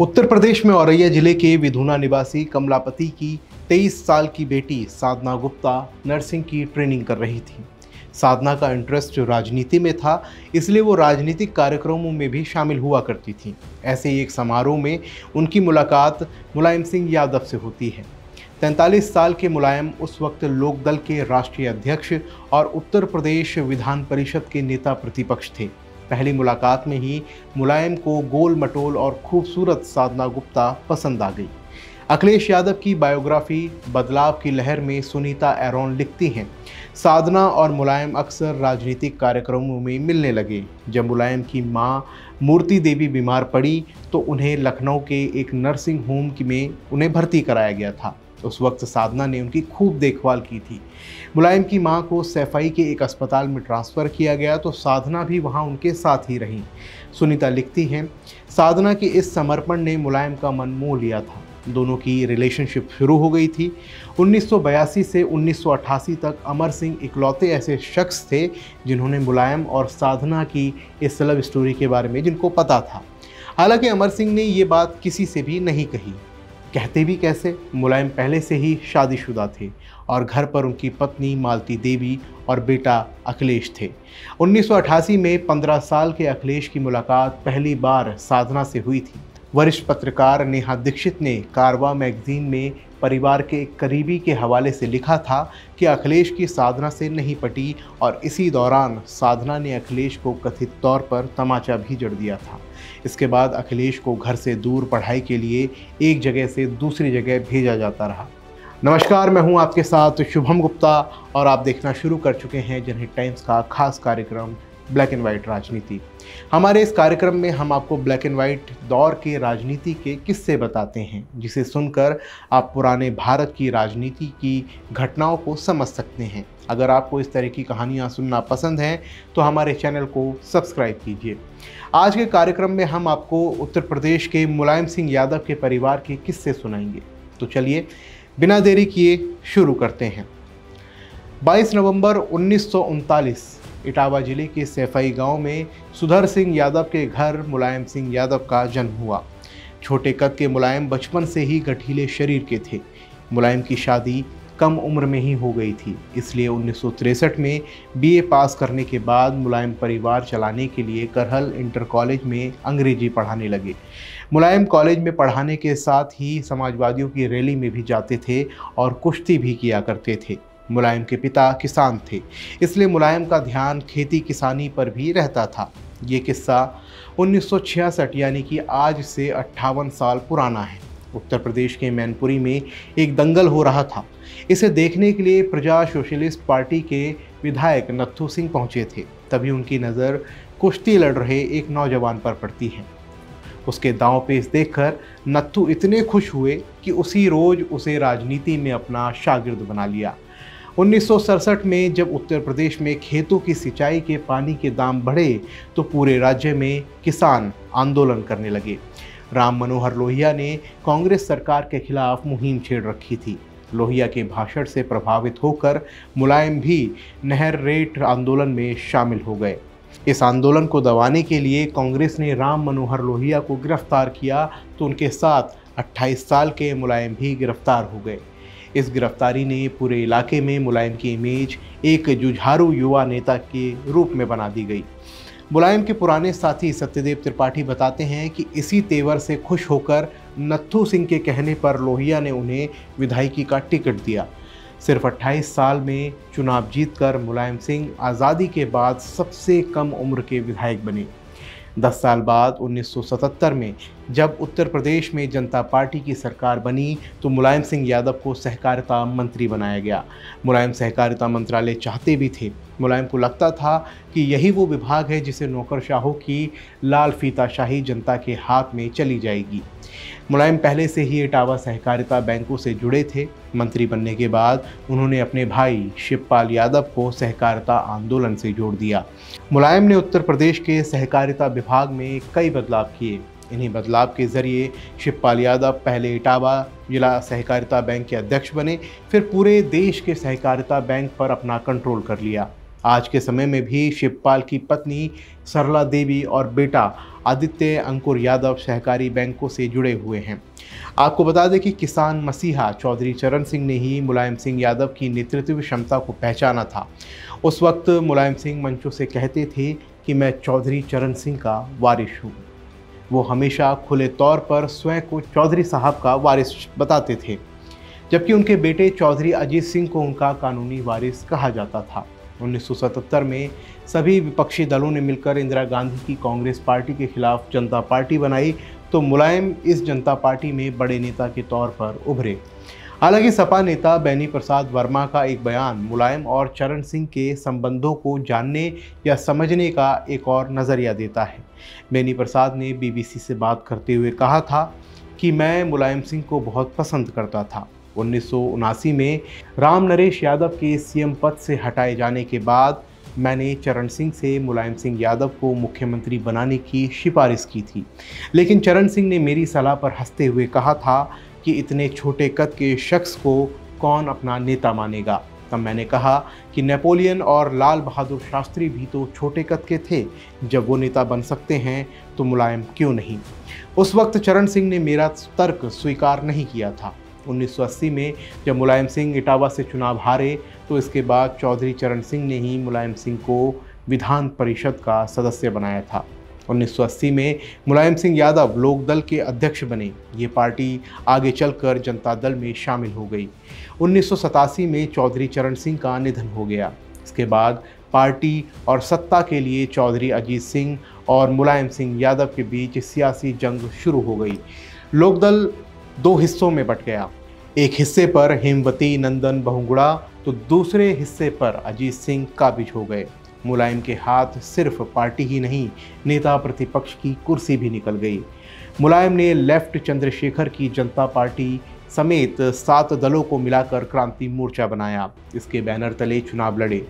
उत्तर प्रदेश में औरैया जिले के विधुना निवासी कमलापति की 23 साल की बेटी साधना गुप्ता नर्सिंग की ट्रेनिंग कर रही थी। साधना का इंटरेस्ट राजनीति में था, इसलिए वो राजनीतिक कार्यक्रमों में भी शामिल हुआ करती थी। ऐसे ही एक समारोह में उनकी मुलाकात मुलायम सिंह यादव से होती है। 43 साल के मुलायम उस वक्त लोकदल के राष्ट्रीय अध्यक्ष और उत्तर प्रदेश विधान परिषद के नेता प्रतिपक्ष थे। पहली मुलाकात में ही मुलायम को गोल मटोल और खूबसूरत साधना गुप्ता पसंद आ गई। अखिलेश यादव की बायोग्राफी बदलाव की लहर में सुनीता एरोन लिखती हैं, साधना और मुलायम अक्सर राजनीतिक कार्यक्रमों में मिलने लगे। जब मुलायम की मां मूर्ति देवी बीमार पड़ी तो उन्हें लखनऊ के एक नर्सिंग होम में उन्हें भर्ती कराया गया था। उस वक्त साधना ने उनकी खूब देखभाल की थी। मुलायम की मां को सैफई के एक अस्पताल में ट्रांसफ़र किया गया तो साधना भी वहां उनके साथ ही रहीं। सुनीता लिखती हैं, साधना के इस समर्पण ने मुलायम का मन मोह लिया था। दोनों की रिलेशनशिप शुरू हो गई थी। 1982 से 1988 तक अमर सिंह इकलौते ऐसे शख्स थे जिन्होंने मुलायम और साधना की इस लव स्टोरी के बारे में जिनको पता था। हालांकि अमर सिंह ने ये बात किसी से भी नहीं कही। कहते भी कैसे, मुलायम पहले से ही शादीशुदा थे और घर पर उनकी पत्नी मालती देवी और बेटा अखिलेश थे। 1988 में 15 साल के अखिलेश की मुलाकात पहली बार साधना से हुई थी। वरिष्ठ पत्रकार नेहा दीक्षित ने कारवा मैगजीन में परिवार के एक करीबी के हवाले से लिखा था कि अखिलेश की साधना से नहीं पटी और इसी दौरान साधना ने अखिलेश को कथित तौर पर तमाचा भी जड़ दिया था। इसके बाद अखिलेश को घर से दूर पढ़ाई के लिए एक जगह से दूसरी जगह भेजा जाता रहा। नमस्कार, मैं हूं आपके साथ शुभम गुप्ता और आप देखना शुरू कर चुके हैं जनहित टाइम्स का खास कार्यक्रम ब्लैक एंड वाइट राजनीति। हमारे इस कार्यक्रम में हम आपको ब्लैक एंड वाइट दौर के राजनीति के किस्से बताते हैं, जिसे सुनकर आप पुराने भारत की राजनीति की घटनाओं को समझ सकते हैं। अगर आपको इस तरह की कहानियां सुनना पसंद हैं तो हमारे चैनल को सब्सक्राइब कीजिए। आज के कार्यक्रम में हम आपको उत्तर प्रदेश के मुलायम सिंह यादव के परिवार के किस्से सुनाएंगे। तो चलिए बिना देरी किए शुरू करते हैं। 22 नवंबर 1939 इटावा जिले के सैफई गांव में सुधर सिंह यादव के घर मुलायम सिंह यादव का जन्म हुआ। छोटे कद के मुलायम बचपन से ही गठीले शरीर के थे। मुलायम की शादी कम उम्र में ही हो गई थी, इसलिए 1963 में बीए पास करने के बाद मुलायम परिवार चलाने के लिए करहल इंटर कॉलेज में अंग्रेजी पढ़ाने लगे। मुलायम कॉलेज में पढ़ाने के साथ ही समाजवादियों की रैली में भी जाते थे और कुश्ती भी किया करते थे। मुलायम के पिता किसान थे, इसलिए मुलायम का ध्यान खेती किसानी पर भी रहता था। ये किस्सा 1966 यानी कि आज से 58 साल पुराना है। उत्तर प्रदेश के मैनपुरी में एक दंगल हो रहा था। इसे देखने के लिए प्रजा सोशलिस्ट पार्टी के विधायक नत्थू सिंह पहुंचे थे। तभी उनकी नज़र कुश्ती लड़ रहे एक नौजवान पर पड़ती है। उसके दांव पेच देखकर नत्थू इतने खुश हुए कि उसी रोज उसे राजनीति में अपना शागिर्द बना लिया। 1967 में जब उत्तर प्रदेश में खेतों की सिंचाई के पानी के दाम बढ़े तो पूरे राज्य में किसान आंदोलन करने लगे। राम मनोहर लोहिया ने कांग्रेस सरकार के खिलाफ मुहिम छेड़ रखी थी। लोहिया के भाषण से प्रभावित होकर मुलायम भी नहर रेट आंदोलन में शामिल हो गए। इस आंदोलन को दबाने के लिए कांग्रेस ने राम मनोहर लोहिया को गिरफ्तार किया तो उनके साथ 28 साल के मुलायम भी गिरफ्तार हो गए। इस गिरफ्तारी ने पूरे इलाके में मुलायम की इमेज एक जुझारू युवा नेता के रूप में बना दी गई। मुलायम के पुराने साथी सत्यदेव त्रिपाठी बताते हैं कि इसी तेवर से खुश होकर नत्थू सिंह के कहने पर लोहिया ने उन्हें विधायकी का टिकट दिया। सिर्फ 28 साल में चुनाव जीतकर मुलायम सिंह आज़ादी के बाद सबसे कम उम्र के विधायक बने। 10 साल बाद 1977 में जब उत्तर प्रदेश में जनता पार्टी की सरकार बनी तो मुलायम सिंह यादव को सहकारिता मंत्री बनाया गया। मुलायम सहकारिता मंत्रालय चाहते भी थे। मुलायम को लगता था कि यही वो विभाग है जिसे नौकरशाहों की लाल फीताशाही जनता के हाथ में चली जाएगी। मुलायम पहले से ही इटावा सहकारिता बैंकों से जुड़े थे। मंत्री बनने के बाद उन्होंने अपने भाई शिवपाल यादव को सहकारिता आंदोलन से जोड़ दिया। मुलायम ने उत्तर प्रदेश के सहकारिता विभाग में कई बदलाव किए। इन्हीं बदलाव के जरिए शिवपाल यादव पहले इटावा जिला सहकारिता बैंक के अध्यक्ष बने, फिर पूरे देश के सहकारिता बैंक पर अपना कंट्रोल कर लिया। आज के समय में भी शिवपाल की पत्नी सरला देवी और बेटा आदित्य अंकुर यादव सहकारी बैंकों से जुड़े हुए हैं। आपको बता दें कि किसान मसीहा चौधरी चरण सिंह ने ही मुलायम सिंह यादव की नेतृत्व क्षमता को पहचाना था। उस वक्त मुलायम सिंह मंचों से कहते थे कि मैं चौधरी चरण सिंह का वारिस हूँ। वो हमेशा खुले तौर पर स्वयं को चौधरी साहब का वारिस बताते थे, जबकि उनके बेटे चौधरी अजीत सिंह को उनका कानूनी वारिस कहा जाता था। 1977 में सभी विपक्षी दलों ने मिलकर इंदिरा गांधी की कांग्रेस पार्टी के खिलाफ जनता पार्टी बनाई, तो मुलायम इस जनता पार्टी में बड़े नेता के तौर पर उभरे। हालांकि सपा नेता बेनी प्रसाद वर्मा का एक बयान मुलायम और चरण सिंह के संबंधों को जानने या समझने का एक और नज़रिया देता है। बेनी प्रसाद ने बीबीसी से बात करते हुए कहा था कि मैं मुलायम सिंह को बहुत पसंद करता था। 1979 में राम नरेश यादव के सीएम पद से हटाए जाने के बाद मैंने चरण सिंह से मुलायम सिंह यादव को मुख्यमंत्री बनाने की सिफारिश की थी, लेकिन चरण सिंह ने मेरी सलाह पर हंसते हुए कहा था कि इतने छोटे कद के शख्स को कौन अपना नेता मानेगा। तब मैंने कहा कि नेपोलियन और लाल बहादुर शास्त्री भी तो छोटे कद के थे, जब वो नेता बन सकते हैं तो मुलायम क्यों नहीं। उस वक्त चरण सिंह ने मेरा तर्क स्वीकार नहीं किया था। 1980 में जब मुलायम सिंह इटावा से चुनाव हारे तो इसके बाद चौधरी चरण सिंह ने ही मुलायम सिंह को विधान परिषद का सदस्य बनाया था। 1980 में मुलायम सिंह यादव लोकदल के अध्यक्ष बने। ये पार्टी आगे चलकर जनता दल में शामिल हो गई। 1987 में चौधरी चरण सिंह का निधन हो गया। इसके बाद पार्टी और सत्ता के लिए चौधरी अजीत सिंह और मुलायम सिंह यादव के बीच सियासी जंग शुरू हो गई। लोकदल दो हिस्सों में बट गया। एक हिस्से पर हेमवती नंदन बहुगुणा तो दूसरे हिस्से पर अजीत सिंह काबिज हो गए। मुलायम के हाथ सिर्फ पार्टी ही नहीं, नेता प्रतिपक्ष की कुर्सी भी निकल गई। मुलायम ने लेफ्ट चंद्रशेखर की जनता पार्टी समेत 7 दलों को मिलाकर क्रांति मोर्चा बनाया। इसके बैनर तले चुनाव लड़े।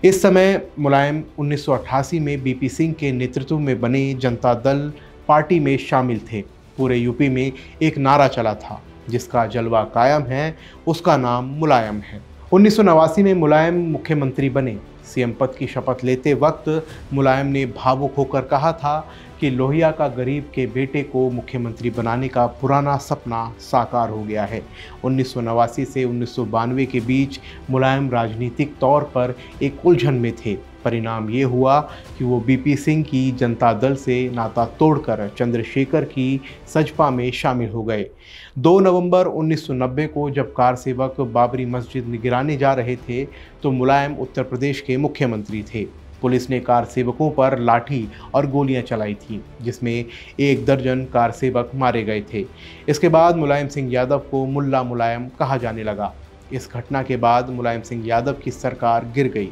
इस समय मुलायम 1988 में बीपी सिंह के नेतृत्व में बने जनता दल पार्टी में शामिल थे। पूरे यूपी में एक नारा चला था, जिसका जलवा कायम है उसका नाम मुलायम है। 1989 में मुलायम मुख्यमंत्री बने। सीएम पद की शपथ लेते वक्त मुलायम ने भावुक होकर कहा था कि लोहिया का गरीब के बेटे को मुख्यमंत्री बनाने का पुराना सपना साकार हो गया है। 1989 से 1992 के बीच मुलायम राजनीतिक तौर पर एक उलझन में थे। परिणाम ये हुआ कि वो बीपी सिंह की जनता दल से नाता तोड़कर चंद्रशेखर की सजपा में शामिल हो गए। 2 नवंबर 1990 को जब कार सेवक बाबरी मस्जिद गिराने जा रहे थे तो मुलायम उत्तर प्रदेश के मुख्यमंत्री थे। पुलिस ने कार सेवकों पर लाठी और गोलियां चलाई थी, जिसमें 1 दर्जन कार सेवक मारे गए थे। इसके बाद मुलायम सिंह यादव को मुल्ला मुलायम कहा जाने लगा। इस घटना के बाद मुलायम सिंह यादव की सरकार गिर गई।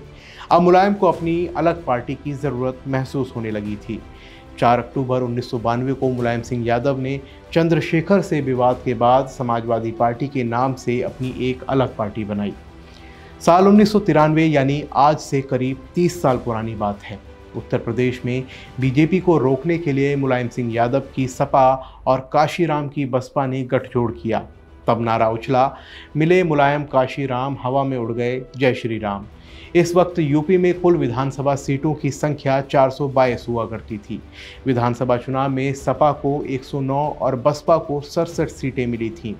अब मुलायम को अपनी अलग पार्टी की ज़रूरत महसूस होने लगी थी। 4 अक्टूबर 1992 को मुलायम सिंह यादव ने चंद्रशेखर से विवाद के बाद समाजवादी पार्टी के नाम से अपनी एक अलग पार्टी बनाई। साल 1993 यानी आज से करीब 30 साल पुरानी बात है। उत्तर प्रदेश में बीजेपी को रोकने के लिए मुलायम सिंह यादव की सपा और काशीराम की बसपा ने गठजोड़ किया। तब नारा उछला, मिले मुलायम काशीराम, हवा में उड़ गए जय श्री राम। इस वक्त यूपी में कुल विधानसभा सीटों की संख्या 422 हुआ करती थी। विधानसभा चुनाव में सपा को 109 और बसपा को 67 सीटें मिली थीं।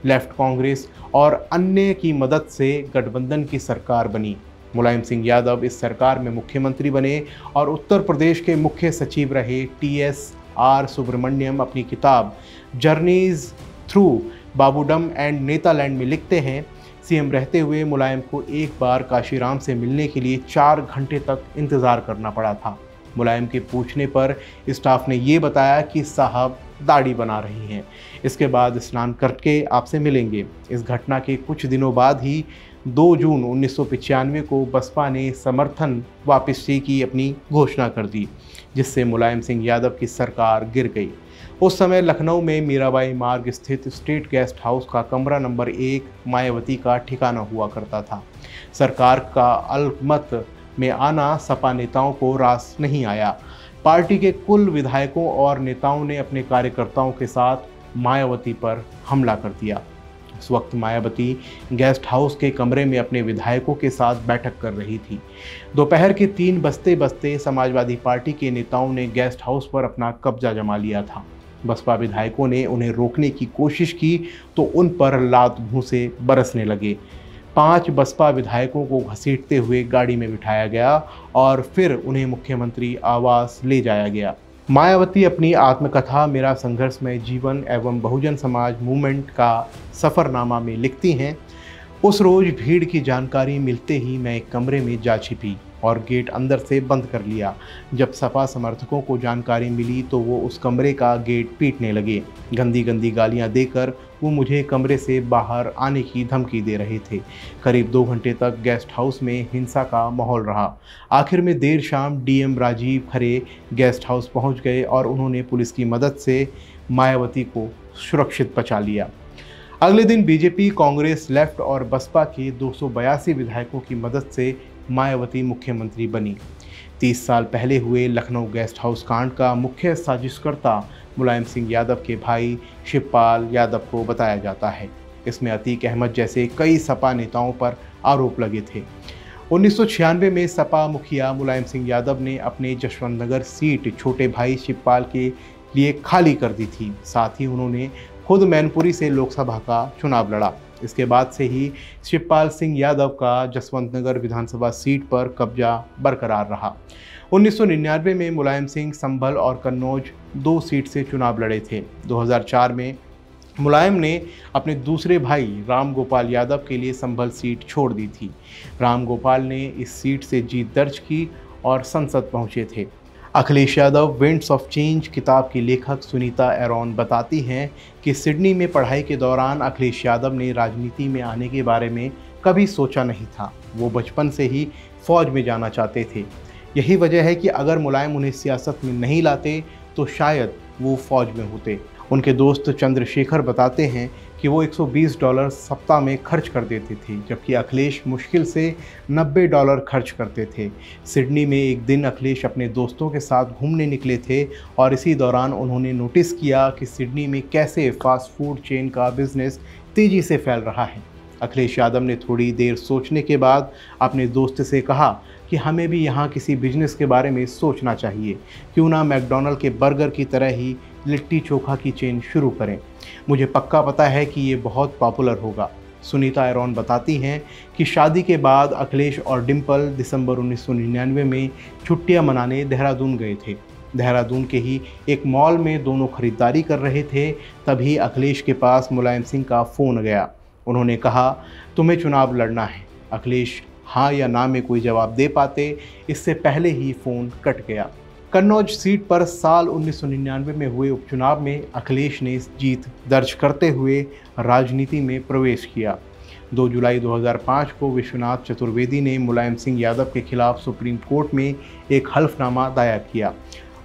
लेफ्ट कांग्रेस और अन्य की मदद से गठबंधन की सरकार बनी। मुलायम सिंह यादव इस सरकार में मुख्यमंत्री बने और उत्तर प्रदेश के मुख्य सचिव रहे। TSR सुब्रमण्यम अपनी किताब जर्नीज थ्रू बाबूडम एंड नेतालैंड में लिखते हैं, सीएम रहते हुए मुलायम को एक बार काशीराम से मिलने के लिए 4 घंटे तक इंतज़ार करना पड़ा था। मुलायम के पूछने पर स्टाफ ने ये बताया कि साहब दाढ़ी बना रही हैं, इसके बाद स्नान करके आपसे मिलेंगे। इस घटना के कुछ दिनों बाद ही 2 जून 1995 को बसपा ने समर्थन वापसी की अपनी घोषणा कर दी, जिससे मुलायम सिंह यादव की सरकार गिर गई। उस समय लखनऊ में मीराबाई मार्ग स्थित स्टेट गेस्ट हाउस का कमरा नंबर 1 मायावती का ठिकाना हुआ करता था। सरकार का अलमत में आना सपा नेताओं को रास नहीं आया। पार्टी के कुल विधायकों और नेताओं ने अपने कार्यकर्ताओं के साथ मायावती पर हमला कर दिया। उस वक्त मायावती गेस्ट हाउस के कमरे में अपने विधायकों के साथ बैठक कर रही थी। दोपहर के 3 बजते बजते समाजवादी पार्टी के नेताओं ने गेस्ट हाउस पर अपना कब्जा जमा लिया था। बसपा विधायकों ने उन्हें रोकने की कोशिश की तो उन पर लात घूंसे बरसने लगे। 5 बसपा विधायकों को घसीटते हुए गाड़ी में बिठाया गया और फिर उन्हें मुख्यमंत्री आवास ले जाया गया। मायावती अपनी आत्मकथा मेरा संघर्षमय जीवन एवं बहुजन समाज मूवमेंट का सफ़रनामा में लिखती हैं, उस रोज़ भीड़ की जानकारी मिलते ही मैं एक कमरे में जा छिपी और गेट अंदर से बंद कर लिया। जब सपा समर्थकों को जानकारी मिली तो वो उस कमरे का गेट पीटने लगे। गंदी गंदी गालियां देकर वो मुझे कमरे से बाहर आने की धमकी दे रहे थे। करीब 2 घंटे तक गेस्ट हाउस में हिंसा का माहौल रहा। आखिर में देर शाम डीएम राजीव खरे गेस्ट हाउस पहुंच गए और उन्होंने पुलिस की मदद से मायावती को सुरक्षित बचा लिया। अगले दिन बीजेपी, कांग्रेस, लेफ्ट और बसपा के 282 विधायकों की मदद से मायावती मुख्यमंत्री बनी। 30 साल पहले हुए लखनऊ गेस्ट हाउस कांड का मुख्य साजिशकर्ता मुलायम सिंह यादव के भाई शिवपाल यादव को बताया जाता है। इसमें अतीक अहमद जैसे कई सपा नेताओं पर आरोप लगे थे। 1996 में सपा मुखिया मुलायम सिंह यादव ने अपने जशवंत नगर सीट छोटे भाई शिवपाल के लिए खाली कर दी थी। साथ ही उन्होंने खुद मैनपुरी से लोकसभा का चुनाव लड़ा। इसके बाद से ही शिवपाल सिंह यादव का जसवंत नगर विधानसभा सीट पर कब्जा बरकरार रहा। 1999 में मुलायम सिंह संभल और कन्नौज 2 सीट से चुनाव लड़े थे। 2004 में मुलायम ने अपने दूसरे भाई राम गोपाल यादव के लिए संभल सीट छोड़ दी थी। राम गोपाल ने इस सीट से जीत दर्ज की और संसद पहुंचे थे। Akhilesh Yadav winds of change किताब की लेखक सुनीता एरोन बताती हैं कि सिडनी में पढ़ाई के दौरान अखिलेश यादव ने राजनीति में आने के बारे में कभी सोचा नहीं था। वो बचपन से ही फौज में जाना चाहते थे। यही वजह है कि अगर मुलायम उन्हें सियासत में नहीं लाते तो शायद वो फौज में होते। उनके दोस्त चंद्रशेखर बताते हैं कि वो $120 सप्ताह में खर्च कर देते थे, जबकि अखिलेश मुश्किल से $90 खर्च करते थे। सिडनी में एक दिन अखिलेश अपने दोस्तों के साथ घूमने निकले थे और इसी दौरान उन्होंने नोटिस किया कि सिडनी में कैसे फास्ट फूड चेन का बिजनेस तेज़ी से फैल रहा है। अखिलेश यादव ने थोड़ी देर सोचने के बाद अपने दोस्त से कहा कि हमें भी यहाँ किसी बिजनेस के बारे में सोचना चाहिए, क्यों ना मैकडॉनल्ड के बर्गर की तरह ही लिट्टी चोखा की चेन शुरू करें। मुझे पक्का पता है कि ये बहुत पॉपुलर होगा। सुनीता एरोन बताती हैं कि शादी के बाद अखिलेश और डिम्पल दिसंबर 1999 में छुट्टियां मनाने देहरादून गए थे। देहरादून के ही एक मॉल में दोनों खरीदारी कर रहे थे, तभी अखिलेश के पास मुलायम सिंह का फ़ोन गया। उन्होंने कहा, तुम्हें चुनाव लड़ना है। अखिलेश हाँ या ना में कोई जवाब दे पाते, इससे पहले ही फ़ोन कट गया। कन्नौज सीट पर साल 1999 में हुए उपचुनाव में अखिलेश ने जीत दर्ज करते हुए राजनीति में प्रवेश किया। 2 जुलाई 2005 को विश्वनाथ चतुर्वेदी ने मुलायम सिंह यादव के खिलाफ सुप्रीम कोर्ट में एक हल्फनामा दायर किया।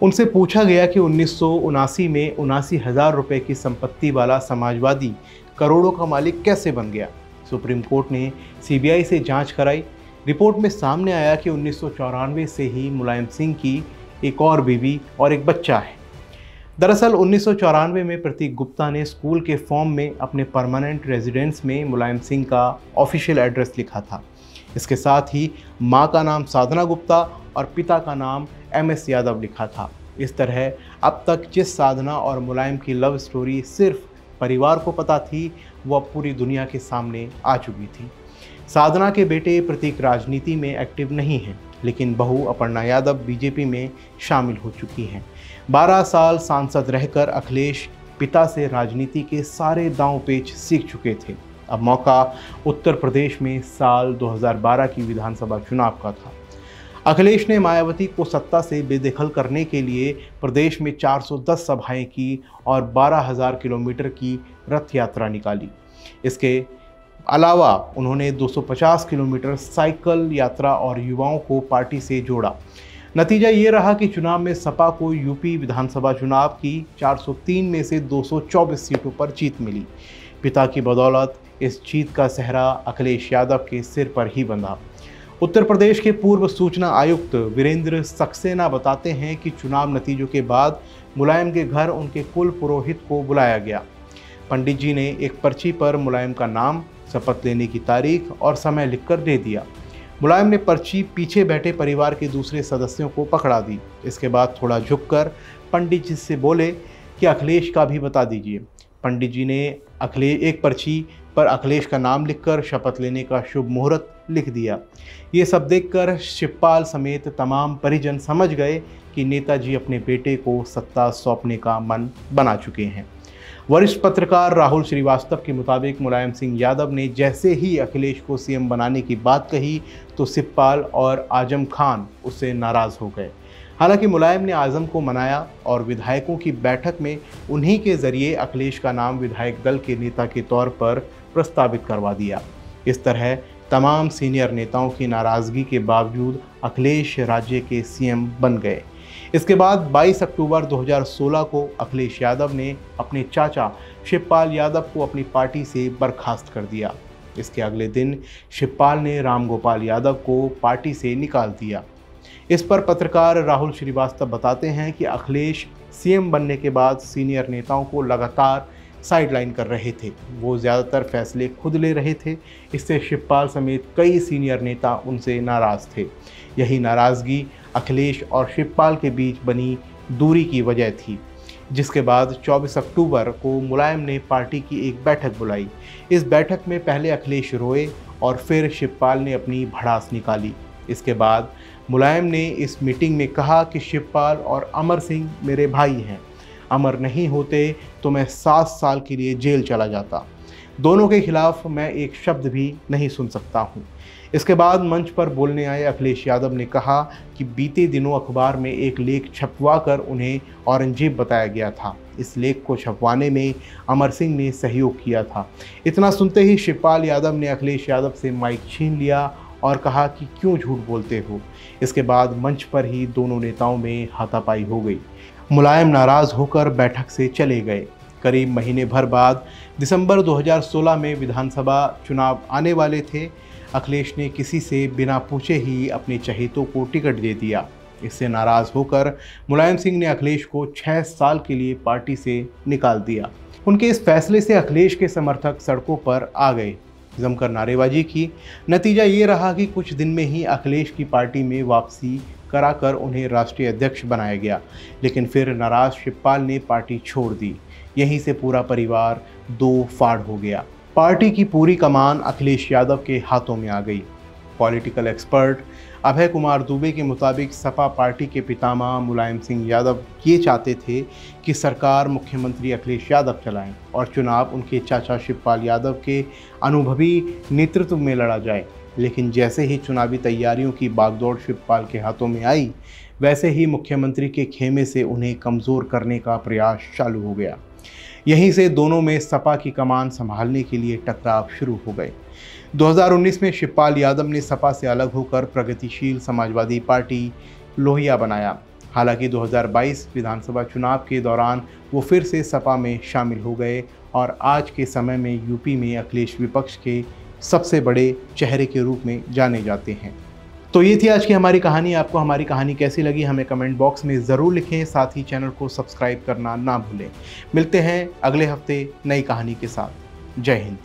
उनसे पूछा गया कि 1979 में 79,000 रुपये की संपत्ति वाला समाजवादी करोड़ों का मालिक कैसे बन गया। सुप्रीम कोर्ट ने सीबीआई से जांच कराई। रिपोर्ट में सामने आया कि 1994 से ही मुलायम सिंह की एक और बीवी और एक बच्चा है। दरअसल 1994 में प्रतीक गुप्ता ने स्कूल के फॉर्म में अपने परमानेंट रेजिडेंस में मुलायम सिंह का ऑफिशियल एड्रेस लिखा था। इसके साथ ही मां का नाम साधना गुप्ता और पिता का नाम MS यादव लिखा था। इस तरह अब तक जिस साधना और मुलायम की लव स्टोरी सिर्फ परिवार को पता थी, वो अब पूरी दुनिया के सामने आ चुकी थी। साधना के बेटे प्रतीक राजनीति में एक्टिव नहीं हैं, लेकिन बहू अपर्णा यादव बीजेपी में शामिल हो चुकी हैं। 12 साल सांसद रहकर अखिलेश पिता से राजनीति के सारे दांव पेच सीख चुके थे। अब मौका उत्तर प्रदेश में साल 2012 की विधानसभा चुनाव का था। अखिलेश ने मायावती को सत्ता से बेदखल करने के लिए प्रदेश में 410 सभाएं की और 12,000 किलोमीटर की रथ यात्रा निकाली। इसके अलावा उन्होंने 250 किलोमीटर साइकिल यात्रा और युवाओं को पार्टी से जोड़ा। नतीजा ये रहा कि चुनाव में सपा को यूपी विधानसभा चुनाव की 403 में से 224 सीटों पर जीत मिली। पिता की बदौलत इस जीत का सेहरा अखिलेश यादव के सिर पर ही बंधा। उत्तर प्रदेश के पूर्व सूचना आयुक्त वीरेंद्र सक्सेना बताते हैं कि चुनाव नतीजों के बाद मुलायम के घर उनके कुल पुरोहित को बुलाया गया। पंडित जी ने एक पर्ची पर मुलायम का नाम, शपथ लेने की तारीख और समय लिखकर दे दिया। मुलायम ने पर्ची पीछे बैठे परिवार के दूसरे सदस्यों को पकड़ा दी। इसके बाद थोड़ा झुककर पंडित जी से बोले कि अखिलेश का भी बता दीजिए। पंडित जी ने एक पर्ची पर अखिलेश का नाम लिखकर शपथ लेने का शुभ मुहूर्त लिख दिया। ये सब देखकर शिवपाल समेत तमाम परिजन समझ गए कि नेताजी अपने बेटे को सत्ता सौंपने का मन बना चुके हैं। वरिष्ठ पत्रकार राहुल श्रीवास्तव के मुताबिक मुलायम सिंह यादव ने जैसे ही अखिलेश को सीएम बनाने की बात कही तो शिवपाल और आजम खान उससे नाराज़ हो गए। हालांकि मुलायम ने आजम को मनाया और विधायकों की बैठक में उन्हीं के जरिए अखिलेश का नाम विधायक दल के नेता के तौर पर प्रस्तावित करवा दिया। इस तरह तमाम सीनियर नेताओं की नाराज़गी के बावजूद अखिलेश राज्य के सीएम बन गए। इसके बाद 22 अक्टूबर 2016 को अखिलेश यादव ने अपने चाचा शिवपाल यादव को अपनी पार्टी से बर्खास्त कर दिया। इसके अगले दिन शिवपाल ने रामगोपाल यादव को पार्टी से निकाल दिया। इस पर पत्रकार राहुल श्रीवास्तव बताते हैं कि अखिलेश सीएम बनने के बाद सीनियर नेताओं को लगातार साइडलाइन कर रहे थे। वो ज़्यादातर फैसले खुद ले रहे थे। इससे शिवपाल समेत कई सीनियर नेता उनसे नाराज़ थे। यही नाराज़गी अखिलेश और शिवपाल के बीच बनी दूरी की वजह थी, जिसके बाद 24 अक्टूबर को मुलायम ने पार्टी की एक बैठक बुलाई। इस बैठक में पहले अखिलेश रोए और फिर शिवपाल ने अपनी भड़ास निकाली। इसके बाद मुलायम ने इस मीटिंग में कहा कि शिवपाल और अमर सिंह मेरे भाई हैं। अमर नहीं होते तो मैं 7 साल के लिए जेल चला जाता। दोनों के खिलाफ मैं एक शब्द भी नहीं सुन सकता हूँ। इसके बाद मंच पर बोलने आए अखिलेश यादव ने कहा कि बीते दिनों अखबार में एक लेख छपवा कर उन्हें औरंगजेब बताया गया था। इस लेख को छपवाने में अमर सिंह ने सहयोग किया था। इतना सुनते ही शिवपाल यादव ने अखिलेश यादव से माइक छीन लिया और कहा कि क्यों झूठ बोलते हो। इसके बाद मंच पर ही दोनों नेताओं में हाथापाई हो गई। मुलायम नाराज़ होकर बैठक से चले गए। करीब महीने भर बाद दिसंबर 2016 में विधानसभा चुनाव आने वाले थे। अखिलेश ने किसी से बिना पूछे ही अपने चहेतों को टिकट दे दिया। इससे नाराज़ होकर मुलायम सिंह ने अखिलेश को 6 साल के लिए पार्टी से निकाल दिया। उनके इस फैसले से अखिलेश के समर्थक सड़कों पर आ गए, जमकर नारेबाजी की। नतीजा ये रहा कि कुछ दिन में ही अखिलेश की पार्टी में वापसी कराकर उन्हें राष्ट्रीय अध्यक्ष बनाया गया। लेकिन फिर नाराज शिवपाल ने पार्टी छोड़ दी। यहीं से पूरा परिवार दो फाड़ हो गया। पार्टी की पूरी कमान अखिलेश यादव के हाथों में आ गई। पॉलिटिकल एक्सपर्ट अभय कुमार दुबे के मुताबिक सपा पार्टी के पितामह मुलायम सिंह यादव ये चाहते थे कि सरकार मुख्यमंत्री अखिलेश यादव चलाएं और चुनाव उनके चाचा शिवपाल यादव के अनुभवी नेतृत्व में लड़ा जाए। लेकिन जैसे ही चुनावी तैयारियों की बागडोर शिवपाल के हाथों में आई, वैसे ही मुख्यमंत्री के खेमे से उन्हें कमज़ोर करने का प्रयास चालू हो गया। यहीं से दोनों में सपा की कमान संभालने के लिए टकराव शुरू हो गए। 2019 में शिवपाल यादव ने सपा से अलग होकर प्रगतिशील समाजवादी पार्टी लोहिया बनाया। हालांकि 2022 विधानसभा चुनाव के दौरान वो फिर से सपा में शामिल हो गए और आज के समय में यूपी में अखिलेश विपक्ष के सबसे बड़े चेहरे के रूप में जाने जाते हैं। तो ये थी आज की हमारी कहानी। आपको हमारी कहानी कैसी लगी हमें कमेंट बॉक्स में ज़रूर लिखें। साथ ही चैनल को सब्सक्राइब करना ना भूलें। मिलते हैं अगले हफ्ते नई कहानी के साथ। जय हिंद।